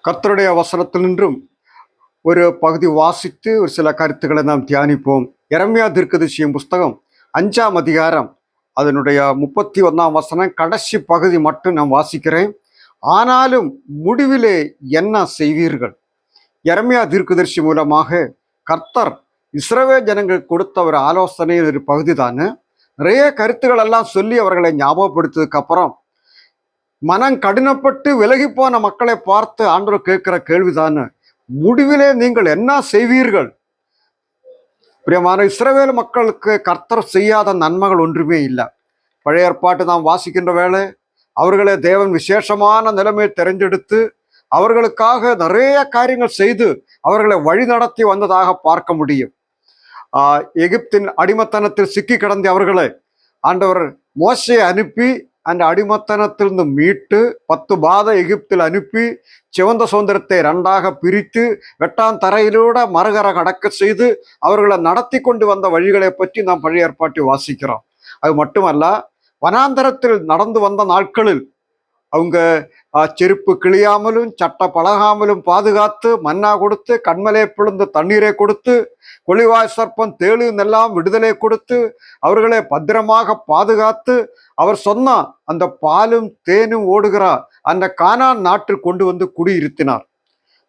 கர்த்தருடைய வசனத்தினின்றும் ஒரு பகுதி வாசித்து ஒரு சில கருத்துக்களை நாம் தியானிப்போம். எரேமியா தீர்க்கதரிசியின் புஸ்தகம் 5ஆம் அதிகாரம் அதனுடைய 31ஆம் வசனம் கடைசி பகுதி மட்டும் நான் வாசிக்கிறேன். ஆனாலும் முடிவிலே என்ன செய்வீர்கள்? எரேமியா தீர்க்கதரிசி மூலமாக கர்த்தர் இஸ்ரவேல் ஜனங்கள் கொடுத்த ஒரு ஆலோசனை ஒரு பகுதி தானே. நிறைய கருத்துக்கள் எல்லாம் சொல்லி அவர்களை ஞாபகப்படுத்ததுக்கு அப்புறம் மனம் கடினப்பட்டு விலகி போன மக்களை பார்த்து ஆண்டவர் கேட்கிற கேள்விதானே, முடிவிலே நீங்கள் என்ன செய்வீர்கள்? பிரியமான இஸ்ரவேல் மக்களுக்கு கர்த்தர் செய்யாத நன்மைகள் ஒன்றுமே இல்லை. பழைய ஏற்பாட்டு நாம் வாசிக்கின்ற வேளை அவர்களை தேவன் விசேஷமான நிலைமையை தெரிஞ்செடுத்து அவர்களுக்காக நிறைய காரியங்கள் செய்து அவர்களை வழி நடத்தி வந்ததாக பார்க்க முடியும். எகிப்தின் அடிமத்தனத்தில் சிக்கி கிடந்த அவர்களை ஆண்டவர் மோசையை அனுப்பி அந்த அடிமத்தனத்திலிருந்து மீட்டு 10 பாதை எகிப்தில் அனுப்பி சிவந்த சுதந்திரத்தை 2ஆக பிரித்து வெட்டான் தரையிலூட மறுகர கடக்க செய்து அவர்களை நடத்தி கொண்டு வந்த வழிகளை பற்றி நாம் பழைய ஏற்பாட்டை வாசிக்கிறோம். அது மட்டுமல்ல, வனாந்தரத்தில் நடந்து வந்த நாட்களில் அவங்க செருப்பு கிழியாமலும் சட்டை பழகாமலும் பாதுகாத்து மன்னா கொடுத்து கண்மலை பிழுந்து தண்ணீரை கொடுத்து கொளிவாய் சர்ப்பம் தேழு எல்லாம் விடுதலை கொடுத்து அவர்களை பத்திரமாக பாதுகாத்து அவர் சொன்ன அந்த பாலும் தேனும் ஓடுகிற அந்த கானான் நாட்டில் கொண்டு வந்து குடியிருத்தினார்.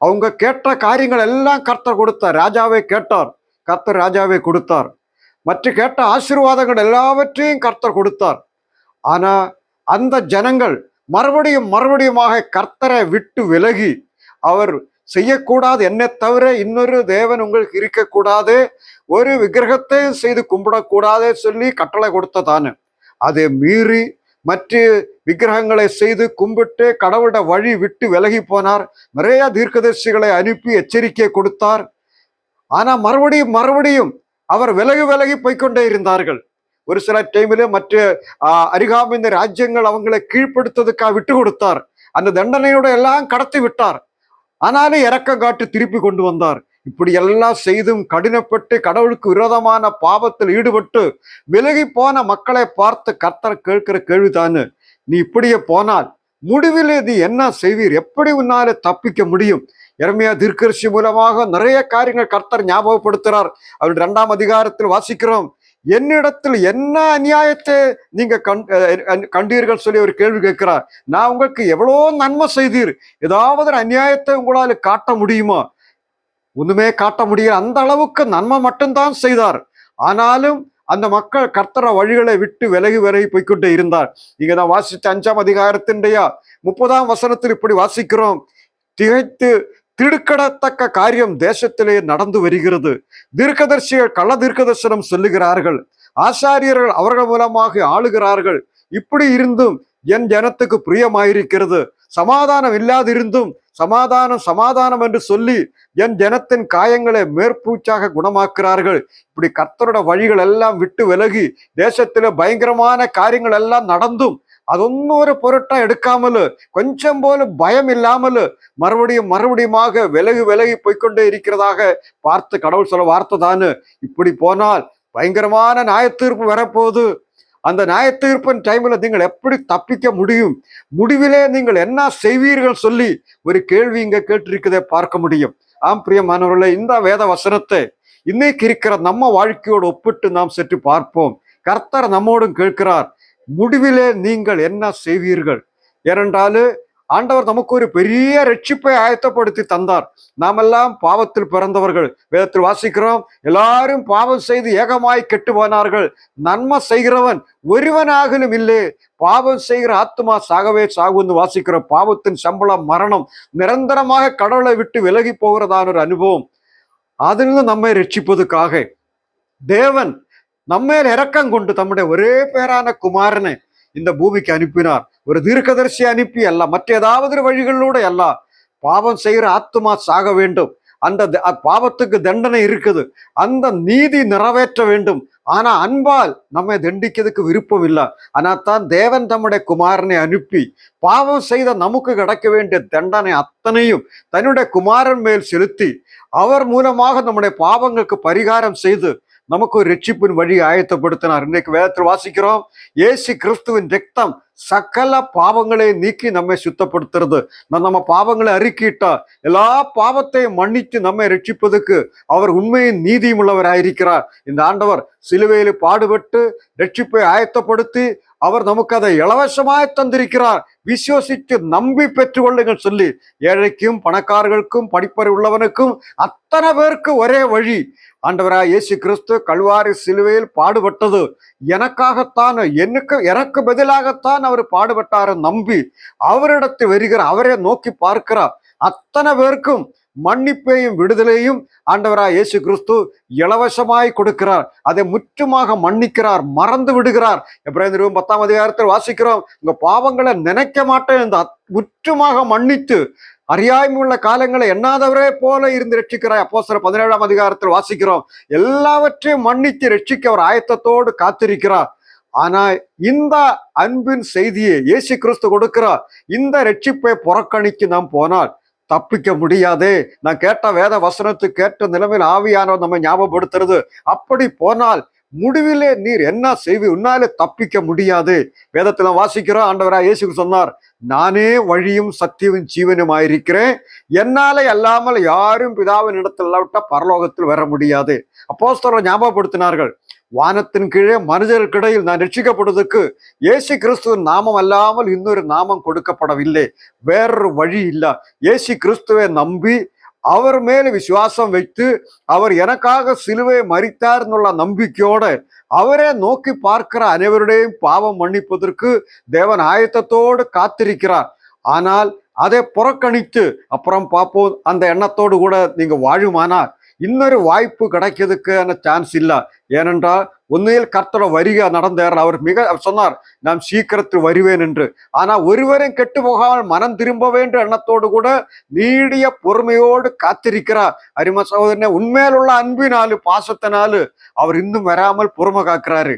அவங்க கேட்ட காரியங்கள் எல்லாம் கர்த்தர் கொடுத்தார். ராஜாவை கேட்டார், கர்த்தர் ராஜாவை கொடுத்தார். மற்ற கேட்ட ஆசீர்வாதங்கள் எல்லாவற்றையும் கர்த்தர் கொடுத்தார். ஆனா அந்த ஜனங்கள் மறுபடியுமாக கர்த்தரை விட்டு விலகி அவர் செய்யக்கூடாது, என்னை தவிர இன்னொரு தேவன் உங்களுக்கு இருக்கக்கூடாது, ஒரு விக்கிரகத்தை செய்து கும்பிடக்கூடாதே சொல்லி கட்டளை கொடுத்ததானு அதை மீறி மற்ற விக்கிரகங்களை செய்து கும்பிட்டு கடவுளோட வழி விட்டு விலகி போனார். நிறைய தீர்க்கதரிசிகளை அனுப்பி எச்சரிக்கை கொடுத்தார். ஆனா மறுபடியும் அவர் விலகி போய்கொண்டே இருந்தார்கள். ஒரு சில டைமில் மற்ற அருகாமைந்த ராஜ்யங்கள் அவங்களை கீழ்ப்படுத்துவதற்காக விட்டு கொடுத்தார். அந்த தண்டனையோட எல்லாம் கடத்தி விட்டார். ஆனாலும் இரக்கம் காட்டு திருப்பி கொண்டு வந்தார். இப்படி எல்லாம் செய்தும் கடினப்பட்டு கடவுளுக்கு விரோதமான பாவத்தில் ஈடுபட்டு விலகி போன மக்களை பார்த்து கர்த்தர் கேட்கிற கேள்விதானு, நீ இப்படியே போனால் முடிவில் நீ என்ன செய்வீர்? எப்படி உன்னால தப்பிக்க முடியும்? எரேமியா தீர்க்கதரிசி மூலமாக நிறைய காரியங்கள் கர்த்தர் ஞாபகப்படுத்துறார். அவர் 2ஆம் அதிகாரத்தில் வாசிக்கிறோம், என்னிடத்தில் என்ன அநியாயத்தை நீங்க கண்டீர்கள் சொல்லி ஒரு கேள்வி கேட்கிறார். நான் உங்களுக்கு எவ்வளோ நன்மை செய்தீர், ஏதாவது ஒரு அநியாயத்தை உங்களால் காட்ட முடியுமா? ஒண்ணுமே காட்ட முடியல. அந்த அளவுக்கு நன்மை மட்டும்தான் செய்தார். ஆனாலும் அந்த மக்கள் கர்த்தர வழிகளை விட்டு விலகி போய்கொண்டே இருந்தார். இங்க நான் வாசிச்ச 5ஆம் அதிகாரத்தினுடைய 30ஆம் வசனத்தில் இப்படி வாசிக்கிறோம், திகைத்து திடுக்கிடத்தக்க காரியம் தேசத்திலே நடந்து வருகிறது. தீர்க்கதரிசிகள் கள்ள தீர்க்கதரிசனம் சொல்லுகிறார்கள், ஆசாரியர்கள் அவர்கள் மூலமாக ஆளுகிறார்கள். இப்படி இருந்தும் என் ஜனத்துக்கு பிரியமாயிருக்கிறது, சமாதானம் இல்லாதிருந்தும் சமாதானம் என்று சொல்லி என் ஜனத்தின் காயங்களை மேற்பூச்சாக குணமாக்குறார்கள். இப்படி கர்த்தரோட வழிகள் எல்லாம் விட்டு விலகி தேசத்துல பயங்கரமான காரியங்கள் எல்லாம் நடந்தும் அதொன்னும் ஒரு பொருட்டா எடுக்காமலு கொஞ்சம் போல பயம் இல்லாமலு மறுபடியுமாக விலகி போய்கொண்டே இருக்கிறதாக பார்த்து கடவுள் சொல்ல வார்த்தை தானு, இப்படி போனால் பயங்கரமான நியாயத்தீர்ப்பு வரப்போகுது. அந்த நியாயத்தீர்ப்பின் டைம்ல நீங்கள் எப்படி தப்பிக்க முடியும்? முடிவிலே நீங்கள் என்ன செய்வீர்கள் சொல்லி ஒரு கேள்வி இங்க கேட்டிருக்கதை பார்க்க முடியும். ஆம் பிரியமானவர்களே, இந்த வேத வசனத்தை இன்னைக்கு இருக்கிற நம்ம வாழ்க்கையோடு ஒப்பிட்டு நாம் சற்று பார்ப்போம். கர்த்தர் நம்மோடும் கேட்கிறார், முடிவிலே நீங்கள் என்ன செய்வீர்கள்? ஏனென்றாலும் ஆண்டவர் நமக்கு ஒரு பெரிய ரட்சிப்பை ஆயத்தப்படுத்தி தந்தார். நாமெல்லாம் பாவத்தில் பிறந்தவர்கள். வேதத்தில் வாசிக்கிறோம், எல்லாரும் பாவம் செய்து ஏகமாய் கெட்டு போனார்கள், நன்மை செய்கிறவன் ஒருவனாகலும் இல்லை, பாவம் செய்கிற ஆத்மா சாகவே சாகுன்னு வாசிக்கிறோம். பாவத்தின் சம்பளம் மரணம், நிரந்தரமாக கடவுளை விட்டு விலகி போகிறதான ஒரு அனுபவம். அதிலிருந்து நம்மை ரட்சிப்பதற்காக தேவன் நம்மேல் இரக்கம் கொண்டு தம்முடைய ஒரே பேரான குமாரனை இந்த பூமிக்கு அனுப்பினார். ஒரு தீர்க்கதரிசி அனுப்பி அல்ல, மற்ற ஏதாவது வழிகளோட அல்ல. பாவம் செய்கிற ஆத்மா சாக வேண்டும், அந்த பாவத்துக்கு தண்டனை இருக்குது, அந்த நீதி நிறைவேற்ற வேண்டும். ஆனா அன்பால் நம்மை தண்டிக்கிறதுக்கு விருப்பம் இல்லை. ஆனா தான் தேவன் தம்முடைய குமாரனை அனுப்பி பாவம் செய்த நமக்கு கிடைக்க வேண்டிய தண்டனை அத்தனையும் தன்னுடைய குமாரன் மேல் செலுத்தி அவர் மூலமாக நம்முடைய பாவங்களுக்கு பரிகாரம் செய்து நமக்கு ஒரு ரட்சிப்பின் வழி ஆயத்தப்படுத்தினார். இன்னைக்கு வேதத்தில் வாசிக்கிறோம், இயேசு கிறிஸ்துவின் ரத்தம் சகல பாவங்களை நீக்கி நம்மை சுத்தப்படுத்துறது. நம்ம பாவங்களை அறிக்கிட்டா எல்லா பாவத்தையும் மன்னித்து நம்மை ரட்சிப்பதற்கு அவர் உண்மையின் நீதியும் உள்ளவராயிருக்கிறார். இந்த ஆண்டவர் சிலுவையில் பாடுபட்டு ரட்சிப்பை ஆயத்தப்படுத்தி அவர் நமக்கு அதை இலவசமாய் தந்திருக்கிறார். விசுவசித்து நம்பி பெற்றுக்கொள்ளுங்கள் சொல்லி ஏழைக்கும் பணக்காரர்களுக்கும் படிப்பறிவு உள்ளவனுக்கும் அத்தனை பேருக்கு ஒரே வழி. ஆண்டவராய் இயேசு கிறிஸ்து கல்வாரி சிலுவையில் பாடுபட்டது எனக்காகத்தான், எனக்கு பதிலாகத்தான் அவர் பாடுபட்டார நம்பி அவரிடத்தில் வருகிறார், அவரே நோக்கி பார்க்கிறார். அத்தனை பேருக்கும் மன்னிப்பையும் விடுதலையும் ஆண்டவராய் இயேசு கிறிஸ்து இலவசமாய் கொடுக்கிறார். அதை முற்றுமாக மன்னிக்கிறார், மறந்து விடுகிறார். எபிரேயர் 10 வாசிக்கிறோம், உங்க பாவங்களை நினைக்க மாட்டேன் என்று முற்றுமாக மன்னித்து அறியாய்மையுள்ள காலங்களை எண்ணாதவரே போல இருந்து ரட்சிக்கிறார். அப்போஸ்தலர் 17 வாசிக்கிறோம், எல்லாவற்றையும் மன்னித்து ரட்சிக்க அவர் ஆயத்தத்தோடு காத்திருக்கிறார். ஆனா இந்த அன்பின் செய்தியை இயேசு கிறிஸ்து கொடுக்கிறார். இந்த ரட்சிப்பை புறக்கணிக்கு நாம் போனால் தப்பிக்க முடியாதே. நான் கேட்ட வேத வசனத்துக்கு கேட்ட நிலைமையில் ஆவியானவர் நம்ம ஞாபகப்படுத்துறது. அப்படி போனால் முடிவிலே நீர் என்ன செய்வி, உன்னாலே தப்பிக்க முடியாது. வேதத்துல வாசிக்கிறோம், ஆண்டவராய் இயேசு சொன்னார், நானே வழியும் சத்தியமும் ஜீவனும் ஆயிருக்கிறேன், என்னாலே அல்லாமல் யாரும் பிதாவின் இடத்துல விட்டா பரலோகத்தில் வர முடியாது. அப்போஸ்தலர் ஞாபகப்படுத்தினார்கள், வானத்தின் கீழே மனிதர்களுக்கிடையில் நான் ரட்சிக்கப்படுவதற்கு இயேசு கிறிஸ்துவின் நாமம் அல்லாமல் இன்னொரு நாமம் கொடுக்கப்படவில்லை, வேறொரு வழி இல்லை. இயேசு கிறிஸ்துவை நம்பி அவர் மேல விசுவாசம் வைத்து அவர் எனக்காக சிலுவை மரித்தார் என்னுள்ள நம்பிக்கையோட அவரே நோக்கி பார்க்கிற அனைவருடையும் பாவம் மன்னிப்பதற்கு தேவன் ஆயத்தத்தோடு காத்திருக்கிறார். ஆனால் அதை புறக்கணித்து அப்புறம் பார்ப்போம் அந்த எண்ணத்தோடு கூட நீங்க வாழுமானால் இன்னொரு வாய்ப்பு கிடைக்கிறதுக்கான சான்ஸ் இல்லை. ஏனென்றால் உண்மையில் கர்த்தரோட வருகை நடந்தார். அவர் சொன்னார், நான் சீக்கிரத்தில் வருவேன் என்று. ஆனா ஒருவரையும் கெட்டு போகாமல் மனம் திரும்ப வேண்டும் எண்ணத்தோடு கூட நீடிய பொறுமையோடு காத்திருக்கிறார். அருமை சகோதரனே, உண்மையிலுள்ள அன்பினாலு பாசத்தினாலு அவர் இன்னும் வராமல் பொறுமை காக்கிறாரு.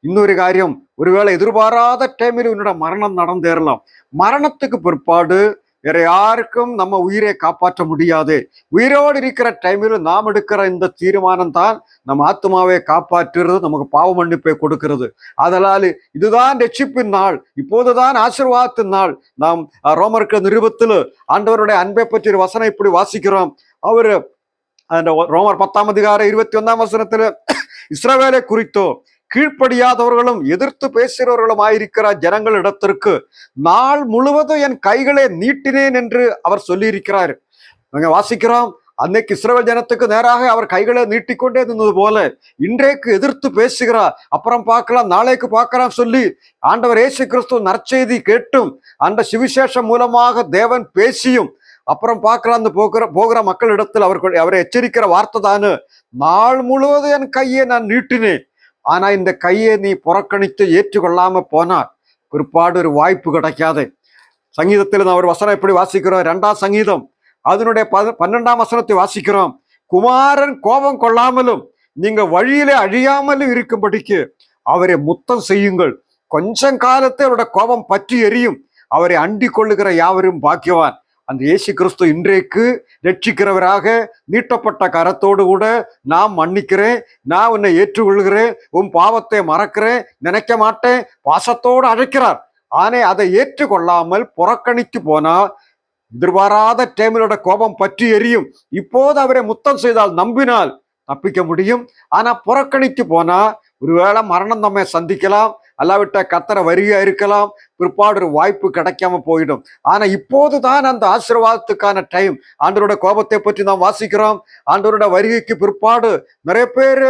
இன்னொரு காரியம், ஒருவேளை எதிர்பாராத டைமில் உன்னோட மரணம் நடந்தேறலாம். மரணத்துக்கு பிற்பாடு வேற யாருக்கும் நம்ம உயிரை காப்பாற்ற முடியாது. உயிரோடு இருக்கிற டைமில் நாம் எடுக்கிற இந்த தீர்மானம் தான் நம்ம ஆத்மாவை காப்பாற்றுறது, நமக்கு பாவ மன்னிப்பை கொடுக்கிறது. அதனால் இதுதான் ரட்சிப்பின் நாள், இப்போதுதான் ஆசீர்வாதத்தின் நாள். நாம் ரோமருக்கு நிருபத்தில் ஆண்டவருடைய அன்பை பற்றி வசனம் இப்படி வாசிக்கிறோம். அவரு அந்த ரோமர் 10 இஸ்ரவேலை குறித்தோ கீழ்ப்படியாதவர்களும் எதிர்த்து பேசுகிறவர்களும் ஆயிருக்கிற ஜனங்களிடத்திற்கு நாள் முழுவதும் என் கைகளை நீட்டினேன் என்று அவர் சொல்லியிருக்கிறார். நாங்க வாசிக்கிறோம், அன்னைக்கு இஸ்ரவேல் ஜனத்துக்கு நேராக அவர் கைகளை நீட்டிக்கொண்டே இருந்தது போல இன்றைக்கு எதிர்த்து பேசுகிறார். அப்புறம் பார்க்கலாம், நாளைக்கு பார்க்கலாம் சொல்லி ஆண்டவர் இயேசு கிறிஸ்து நற்செய்தி கேட்டும் அந்த சுவிசேஷம் மூலமாக தேவன் பேசியும் அப்புறம் பார்க்கலாம் அந்த போகிற மக்களிடத்தில் அவரை எச்சரிக்கிற வார்த்தை தானு, நாள் முழுவதும் என் கையை நான் நீட்டினேன். ஆனா இந்த கையை நீ புறக்கணித்து ஏற்றுக்கொள்ளாம போனால் பிற்பாடு ஒரு வாய்ப்பு கிடைக்காது. சங்கீதத்தில் நான் ஒரு வசனம் எப்படி வாசிக்கிறோம், 2ஆம் சங்கீதம் அதனுடைய 12ஆம் வசனத்தை வாசிக்கிறோம். குமாரன் கோபம் கொள்ளாமலும் நீங்க வழியிலே அழியாமலும் இருக்கும்படிக்கு அவரை முத்தம் செய்யுங்கள், கொஞ்சம் காலத்தை அவருடைய கோபம் பற்றி எரியும், அவரை அண்டி கொள்ளுகிற யாவரும் பாக்கியவான். அந்த இயேசு கிறிஸ்து இன்றைக்கு ரட்சிக்கிறவராக நீட்டப்பட்ட கரத்தோடு கூட நான் மன்னிக்கிறேன், நான் உன்னை ஏற்றுக்கொள்கிறேன், உன் பாவத்தை மறக்கிறேன், நினைக்க மாட்டேன், பாசத்தோடு அழைக்கிறார். ஆனே அதை ஏற்றுக்கொள்ளாமல் புறக்கணித்து போனா எதிர்பாராத டைமிலோட கோபம் பற்றி எரியும். இப்போது அவரை முத்தம் செய்தால் நம்பினால் தப்பிக்க முடியும். ஆனா புறக்கணித்து போனா ஒருவேளை மரணம் நம்மை சந்திக்கலாம், அல்லாவிட்ட கர்த்தரை வருகையா இருக்கலாம், பிற்பாடு ஒரு வாய்ப்பு கிடைக்காம போயிடும். ஆனா இப்போதுதான் அந்த ஆசீர்வாதத்துக்கான டைம். ஆண்டவரோட கோபத்தை பற்றி நாம் வாசிக்கிறோம். ஆண்டவரோட வருகைக்கு பிற்பாடு நிறைய பேர்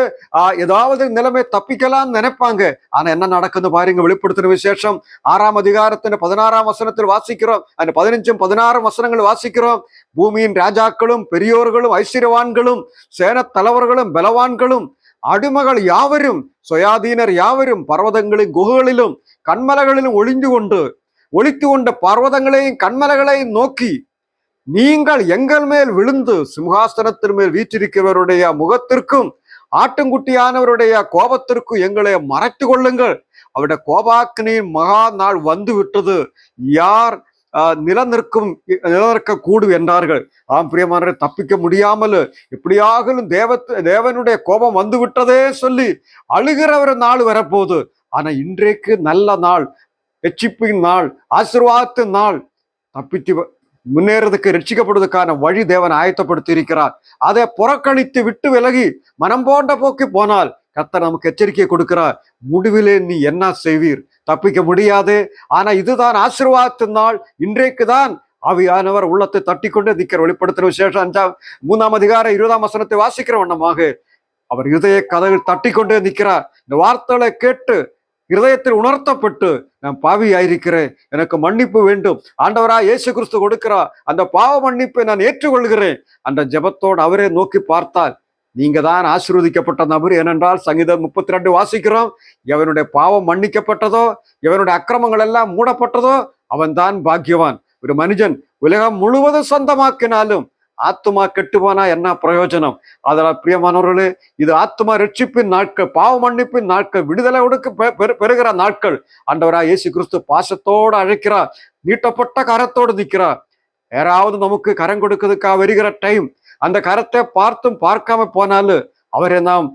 ஏதாவது நிலைமை தப்பிக்கலாம்னு நினைப்பாங்க. ஆனா என்ன நடக்குது பாருங்க, வெளிப்படுத்தின விசேஷம் 6ஆம் அதிகாரத்தின் 16ஆம் வசனத்தில் வாசிக்கிறோம். அந்த 15, 16 வசனங்கள் வாசிக்கிறோம். பூமியின் ராஜாக்களும் பெரியோர்களும் ஐஸ்வர்யவான்களும் சேன தலைவர்களும் பலவான்களும் அடிமகள் யாவரும் சுயாதீனர் யாவரும் பர்வதங்களின் குகைகளிலும் கண்மலைகளிலும் ஒளித்து கொண்ட பர்வதங்களையும் கண்மலைகளையும் நோக்கி, நீங்கள் எங்கள் மேல் விழுந்து சிம்ஹாசனத்தின் மேல் வீற்றிருக்கிறவருடைய முகத்திற்கும் ஆட்டுங்குட்டியானவருடைய கோபத்திற்கும் எங்களை மறைத்து கொள்ளுங்கள், அவருடைய கோபாக்கினியின் மகா நாள் வந்து விட்டது, யார் நிலநிற்க கூடும் என்றார்கள். ஆம் பிரியமானவரே, தப்பிக்க முடியாமல் எப்படியாகலும் தேவனுடைய கோபம் வந்து விட்டதே சொல்லி அழுகிற ஒரு நாள் வரப்போகுது. ஆனா இன்றைக்கு நல்ல நாள், ரட்சிப்பின் நாள், ஆசீர்வாதத்தின் நாள். தப்பித்து முன்னேறதுக்கு, ரட்சிக்கப்படுவதற்கான வழி தேவன் ஆயத்தப்படுத்தி இருக்கிறார். அதை புறக்கணித்து விட்டு விலகி மனம் போன்ற போக்கு போனால் கர்த்தர் நமக்கு எச்சரிக்கை கொடுக்கிறார். முடிவிலே நீ என்ன செய்வீர்? தப்பிக்க முடியாது. ஆனா இதுதான் ஆசீர்வாதத்தின் நாள். இன்றைக்கு தான் ஆவியானவர் உள்ளத்தை தட்டி கொண்டு நிற்கிற. வெளிப்படுத்தின விசேஷம் 3ஆம் அதிகாரம் 20ஆம் வசனத்தை வாசிக்கிற வண்ணமாக அவர் இருதய கதவில் தட்டி கொண்டே நிற்கிறார். இந்த வார்த்தைகளை கேட்டு இருதயத்தில் உணர்த்தப்பட்டு, நான் பாவி ஆயிருக்கிறேன், எனக்கு மன்னிப்பு வேண்டும், ஆண்டவரா இயேசு கிறிஸ்து கொடுக்கிறார், அந்த பாவ மன்னிப்பை நான் ஏற்றுக்கொள்கிறேன், அந்த ஜெபத்தோடு அவரே நோக்கி பார்த்தால் நீங்க தான் ஆசீர்வதிக்கப்பட்ட நபர். ஏனென்றால் சங்கீதம் 32 வாசிக்கிறோம், எவனுடைய பாவம் மன்னிக்கப்பட்டதோ, எவனுடைய அக்கிரமங்கள் எல்லாம் மூடப்பட்டதோ அவன் தான் பாக்கியவான். ஒரு மனிதன் உலகம் முழுவதும் சொந்தமாக்கினாலும் ஆத்துமா கெட்டு போனா என்ன பிரயோஜனம்? அதனால் பிரியமானவர்களே, இது ஆத்துமா ரட்சிப்பின் நாட்கள், பாவ மன்னிப்பின் நாட்கள், விடுதலை கொடுக்க பெறுகிற நாட்கள். ஆண்டவராய் இயேசு கிறிஸ்து பாசத்தோடு அழைக்கிறார், நீட்டப்பட்ட கரத்தோடு நிற்கிறார். யாராவது நமக்கு கரம் கொடுக்கிறதுக்காக வருகிற டைம், அந்த கரத்தை பார்த்தும் பார்க்காம போனாலும் அவரை நாம்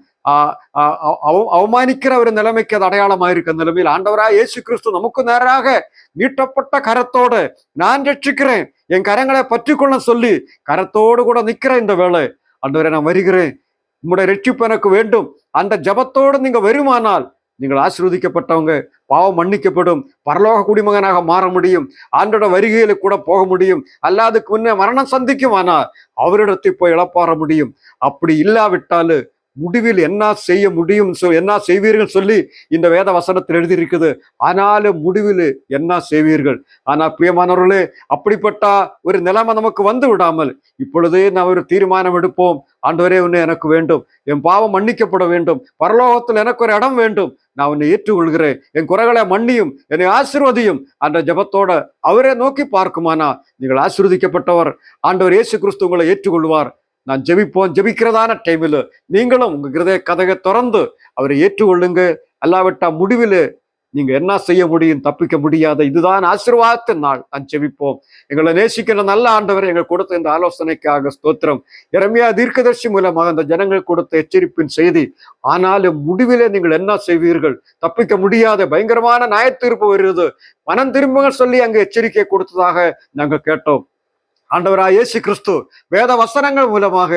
அவமானிக்கிற ஒரு நிலைமைக்கு அது அடையாளமாயிருக்க நிலைமையில் ஆண்டவராய் இயேசு கிறிஸ்து நமக்கு நேராக நீட்டப்பட்ட கரத்தோடு நான் ரட்சிக்கிறேன், என் கரங்களை பற்றி கொள்ள சொல்லி கரத்தோடு கூட நிற்கிற இந்த வேளை, ஆண்டவரே நான் வருகிறேன், உங்களுடைய ரட்சிப்பு எனக்கு வேண்டும், அந்த ஜபத்தோடு நீங்க வருமானால் நீங்கள் ஆசீர்வதிக்கப்பட்டவங்க, பாவம் மன்னிக்கப்படும், பரலோக குடிமகனாக மாற முடியும், ஆண்டோட வருகையில கூட போக முடியும். அல்லாதுக்கு முன்னே மரணம் சந்திக்குமானால் அவரிடத்தை போய் இழப்பாற முடியும். அப்படி இல்லாவிட்டாலும் முடிவில் என்ன செய்ய முடியும், என்ன செய்வீர்கள் சொல்லி இந்த வேத வசனத்தில் எழுதியிருக்குது. ஆனாலும் முடிவில் என்ன செய்வீர்கள்? ஆனா பிரியமானவர்களே, அப்படிப்பட்ட ஒரு நிலைமை நமக்கு வந்து விடாமல் இப்பொழுதே நான் ஒரு தீர்மானம் எடுப்போம். ஆண்டவரே, உன்னை எனக்கு வேண்டும், என் பாவம் மன்னிக்கப்பட வேண்டும், பரலோகத்தில் எனக்கு ஒரு இடம் வேண்டும், நான் உன்னை ஏற்றுக்கொள்கிறேன், என் குறைகளை மன்னியும், என்னை ஆசீர்வதியும். அந்த ஜபத்தோட அவரே நோக்கி பார்க்குமானா நீங்கள் ஆசீர்வதிக்கப்பட்டவர். ஆண்டவர் இயேசு கிறிஸ்து உங்களை ஏற்றுக்கொள்வார். நான் ஜெபிப்போம். ஜெபிக்கிறதான டைமில் நீங்களும் உங்க இருதய கதவை திறந்து அவரை ஏற்றுக்கொள்ளுங்க. அல்லாவிட்டா முடிவில் நீங்க என்ன செய்ய முடியும்? தப்பிக்க முடியாத. இதுதான் ஆசீர்வாதத்தின் நாள். நான் ஜெபிப்போம். எங்களை நேசிக்கிற நல்ல ஆண்டவர், எங்கள் கொடுத்த இந்த ஆலோசனைக்காக ஸ்தோத்திரம். எரேமியா தீர்க்கதரிசி மூலமாக அந்த ஜனங்கள் கொடுத்த எச்சரிப்பின் செய்தி. ஆனாலும் முடிவிலே நீங்கள் என்ன செய்வீர்கள்? தப்பிக்க முடியாத பயங்கரமான நியாயத்தீர்ப்பு வருகிறது, மனம் திரும்புங்க சொல்லி அங்கு எச்சரிக்கை கொடுத்ததாக நாங்கள் கேட்டோம். ஆண்டவராய் இயேசு கிறிஸ்து வேத வசனங்கள் மூலமாக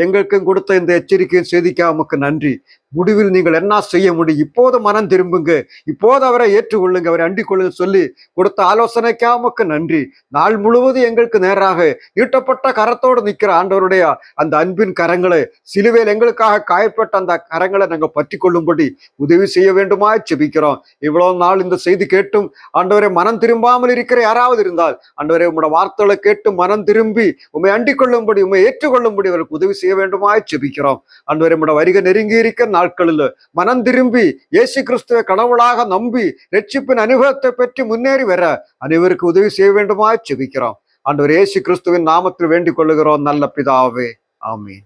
எங்களுக்கும் கொடுத்த இந்த எச்சரிக்கையும் செய்திக்காக உமக்கு நன்றி. முடிவில் நீங்கள் என்ன செய்ய முடியும்? இப்போது மனம் திரும்புங்க, இப்போது அவரை ஏற்றுக்கொள்ளுங்க, அவரை அண்டிக் கொள்ளுங்க சொல்லி கொடுத்த ஆலோசனைக்காக உமக்கு நன்றி. நாள் முழுவதும் எங்களுக்கு நேராக நீட்டப்பட்ட கரத்தோடு நிற்கிற ஆண்டவருடைய அந்த அன்பின் கரங்களை, சிலுவையில் எங்களுக்காக காயப்பட்ட அந்த கரங்களை நாங்கள் பற்றி கொள்ளும்படி உதவி செய்ய வேண்டுமா செபிக்கிறோம். இவ்வளவு நாள் இந்த செய்தி கேட்டும் ஆண்டவரை மனம் திரும்பாமல் இருக்கிற யாராவது இருந்தால், ஆண்டவரை உங்களோட வார்த்தைகளை கேட்டு மனம் திரும்பி உண்மை அண்டிக் கொள்ளும்படி, உண்மை ஏற்றுக்கொள்ளும்படி அவருக்கு உதவி செய்ய வேண்டுமா செபிக்கிறோம். ஆண்டவரை உங்களோட வருகை நெருங்கி இருக்க நாட்களில் மனம் திரும்பி இயேசு கிறிஸ்துவை கடவுளாக நம்பி ரட்சிப்பின் அனுபவத்தை பெற்று முன்னேறி வர அனைவருக்கு உதவி செய்ய வேண்டுமா செபிக்கிறோம். ஆண்டவர் இயேசு கிறிஸ்துவின் நாமத்தில் வேண்டிக் கொள்ளுகிறோம் நல்ல பிதாவே, ஆமீன்.